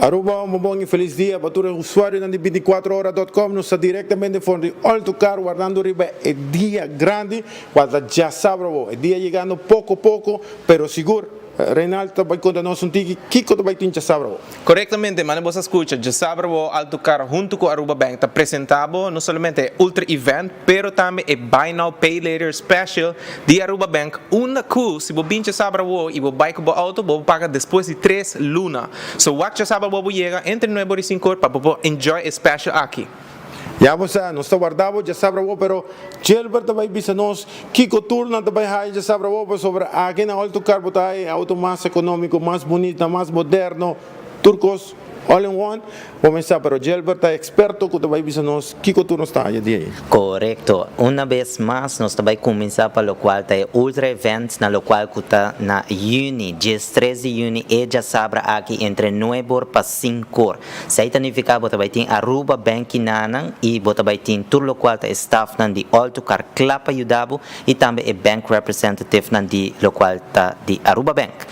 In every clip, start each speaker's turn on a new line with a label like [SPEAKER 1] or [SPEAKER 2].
[SPEAKER 1] Aruba, um bom e feliz dia para todo usuário da 24horas.com. Nós está diretamente de Autocar, guardando riba é dia grande, quando já sabe, é dia chegando pouco a pouco, pero seguro. Reinaldo vai contar nós que Kiko vai ter já sabe.
[SPEAKER 2] Correctamente, mas você escuta, já sabe o Autocar junto com a Aruba Bank está apresentado não somente Ultra Event, pero também é Buy Now Pay Later Special de Aruba Bank. Uma que se você já sabe e você vai com o auto, você paga depois de 3 lunas. So, what já sabe você chega entre 9 e 5 para você enjoy a special aqui.
[SPEAKER 1] Já você não está guardado, já sabe, pero Gilbert vai dizer nós que turna também já sabe sobre aqui na Autocar botar auto mais econômico, mais bonito, mais moderno, turcos. All in one, começar para o Gilbert, experto que vai dizer nós que turno está aí.
[SPEAKER 3] Correcto. Uma vez mais, nós também começar para o qual tem Ultra Events, na qual está na Juni, dia 13 de junho, e já sabe aqui entre 9 para 5 horas. Isso significa que você tem Aruba Bank Nanang e você tem todo o qual tem staff de Autocar Clapa Yudabo e também é bank representative de o qual está de Aruba Bank.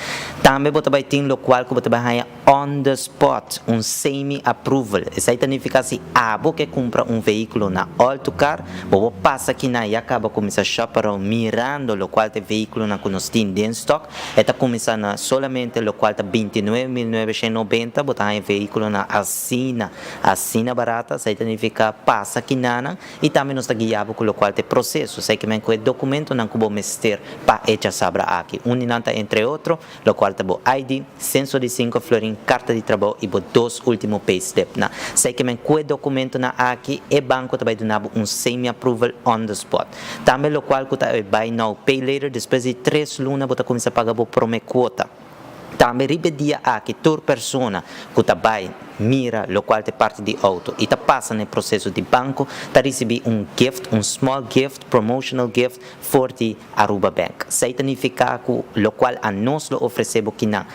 [SPEAKER 3] Também você tem o qual que você vai on the spot, semi-approval. Isso significa que você compra veículo na Autocar, você passa aqui na e acaba começar a shopar mirando o qual tem veículo na que nós temos em stock, está começando somente o qual está 29.990, você tem veículo na assina barata, isso significa passa aqui na e também nós está guiado com o qual tem processo, isso significa que o documento não que meter para echar sabra aqui. Uninanta entre outros, o qual tem ID, censo de 5 florin, carta de trabalho e 2 último payslip na. Sei que o documento na aqui é banco também do nabo semi-approval on the spot. Também o qual que é buy now pay later depois de 3 lunas você começa a pagar por uma quota. Também ribedia aqui toda persona que vai mira lo qual te parte di auto e ta passa no processo di banco ta recebi gift, small gift, promotional gift for the Aruba Bank. Isso significa que lo qual a nós lo oferecemos aqui na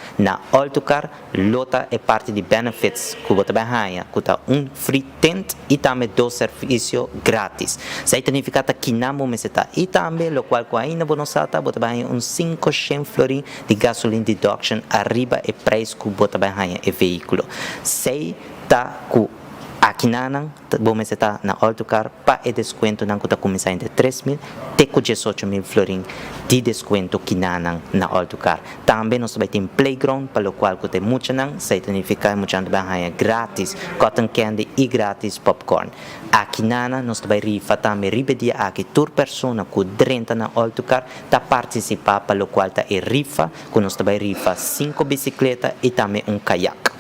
[SPEAKER 3] Autocar, lota é parte de benefits que você vai ganhar, que tá free tent e também 2 serviços grátis. Isso significa que na momento e também lo qual que ainda você vai ganhar 500 florin de gasoline deduction arriba e preço que você vai ganhar o veículo. Tá com aqui vamos estar na Autocar para o desconto não que está começando entre 3.000 até 18.000 florin de desconto que na Autocar. Também nós vamos ter um playground para o qual tem muito não, significa muito não grátis, cotton candy e grátis popcorn. Aqui nós vamos rifa também ribedia aqui toda pessoa que drenta na Autocar está participar para o qual está rifa, que nós vamos rifa 5 bicicletas e também caiaque.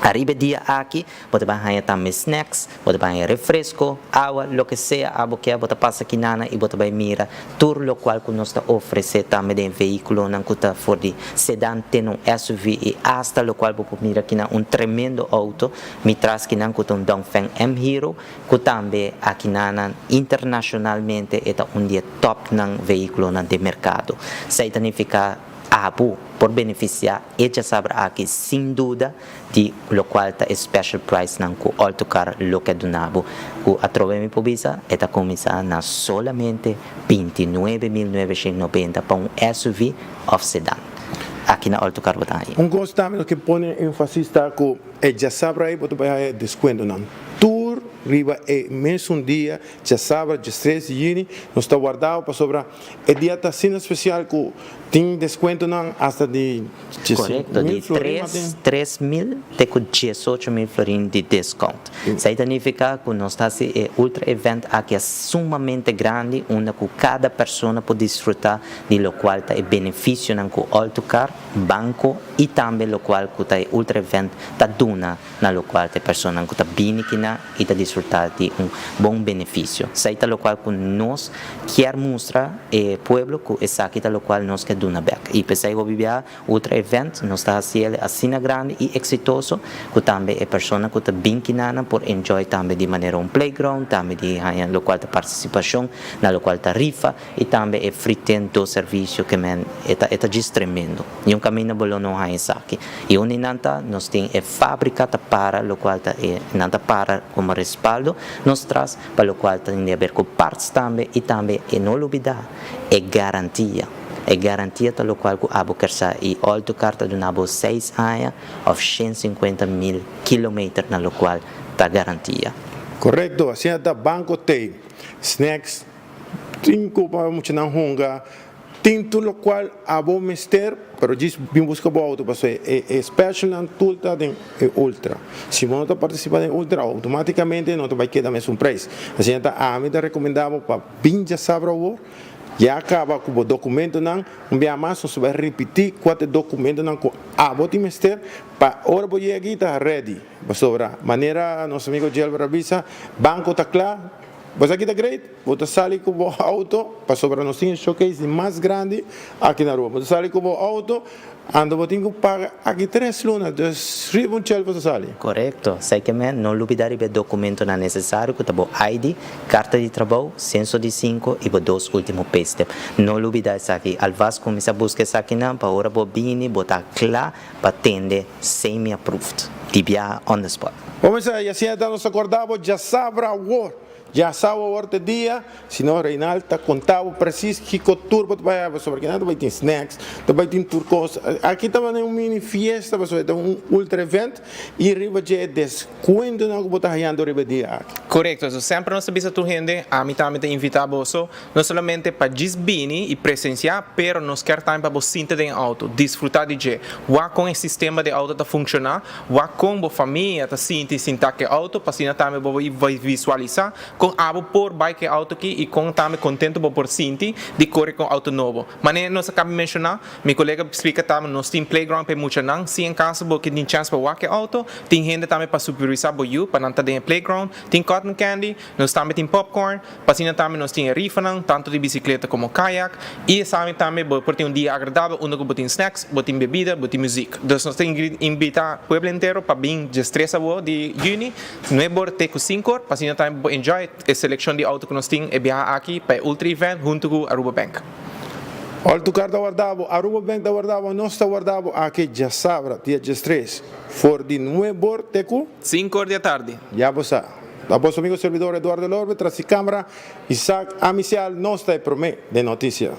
[SPEAKER 3] Arriba dia aqui, você vai ganhar também snacks, você vai ganhar refresco, água, o que seja, você passa aqui nana e você vai mirar tudo o qual que nós oferecemos também de veículo, não que está for de sedã, tem SUV e hasta o qual você mira aqui tremendo auto, me traz aqui que tem Dongfeng M-Hero, que também aqui internacionalmente é dia top ng veículo de mercado. Isso significa por beneficiar e já sabe aqui sem dúvida de lo qual está special price ng Autocar lo que do nabo o atrovemi po bisa eta começar na solamente 29.990 para SUV off sedan aqui na Autocar botahi.
[SPEAKER 1] Constante que põe ênfase que já sabe aí você vai desconto não. Riba é mesmo dia, já sabe, de 13 de junho, nós está guardado para sobrar. É dia da cena especial que tem desconto não, até de
[SPEAKER 3] 3.000 até 18.000 florin de desconto. Isso significa que nós está ultra event aqui é sumamente grande, onde cada pessoa pode desfrutar de lo qual está benefício na Autocar, banco e também lo qual está ultra event está duna na lo qual está pessoa que está bem aqui e está desfrutar de bom benefício. Isso é lo qual nós quer mostrar o povo que é aqui lo qual nós quer duna back. E pensei que vivia outro evento, nós está fazendo assim grande e exitoso, que também é pessoa que está bem aqui por enjoy também de maneira playground, também de lo qual está participação, na lo qual está rifa e também é free tent do serviço que é just tremendo. E caminho bolo não há isso aqui. E onde nós temos a fábrica para lo qual está para como respaldo, nós traz para o qual tem a ver com partes também e também, não olvidar, é garantia. é garantia pelo qual o abo quer e autocar de nabo 6 anos ou 150.000 quilômetros na qual está garantia.
[SPEAKER 1] Correcto, assim até banco tem snacks, cinco para muito não hunga, tinto lo qual a bom mister, pero diz bem busca bo auto, passo é special and tulta de ultra. Se você não participa de ultra, automaticamente não vai quedar mais preço. Assim até a mim recomendava para bem já saber o já acaba com o documento não, dia mais você vai repetir quatro documentos não com a bom mister para hora você aqui está ready. Sobre maneira nosso amigo Gelber avisa, banco está claro. Você aqui está great, você sai com o auto, para sobre nós temos showcase mais grande aqui na rua. Você sai com o auto, anda você tem que pagar aqui 3 lunas, então riba você sai.
[SPEAKER 3] Correto, sei que não olvidar de documento não necessário, que tabo ID, carta de trabalho, censo de 5 e 2 últimos payslip. Não olvidar isso aqui, al vas começar a buscar isso aqui não, para hora bobini, botar claro, para atender semi-approved, tibia on the spot.
[SPEAKER 1] Vamos aí, assim até nós acordamos, já sabe a war. Já sabe o outro dia, se não Reinaldo está contando preciso que o turbo vai sobre que nada vai ter snacks, vai ter turcos. Aqui também é uma mini fiesta, vai ser ultra evento e riba de desconto não botar raiando riba dia.
[SPEAKER 2] Correcto, so sempre nós sabemos tu gente, a mim também te invitamos, não somente para desbini e presenciar, pero nós quer também para você sentir em auto, desfrutar de je, wa com o sistema de auto tá funcionar, wa com a família tá sentir que auto, para assim também vai visualizar com abo por bike auto aqui e com também contento por sentir de correr com auto novo. Mas nós acabamos de mencionar, meu colega explica também, nós temos playground para muito não, se em caso que tem chance para walk auto, tem gente também para supervisar o you, para não estar em playground, tem cotton candy, nós também tem popcorn, para assim também nós temos rifa tanto de bicicleta como kayak, e sabe também por ter dia agradável, onde tem snacks, tem bebida, tem música. Então nós temos que invitar o povo inteiro para vir de estressa de Juni, não é por ter com 5 para assim também enjoy a seleção de auto que nós temos e viajar aqui para Ultra Event junto com a Aruba Bank.
[SPEAKER 1] Olha, tu carta guardado, a Aruba Bank está guardado, nós está guardado aqui já sabe, dia 3, for de 9 teco
[SPEAKER 2] 5 da tarde.
[SPEAKER 1] Já você. A vosso amigo servidor Eduardo Lorbe, tras a câmara, Isaac Amicial, nós está de notícia.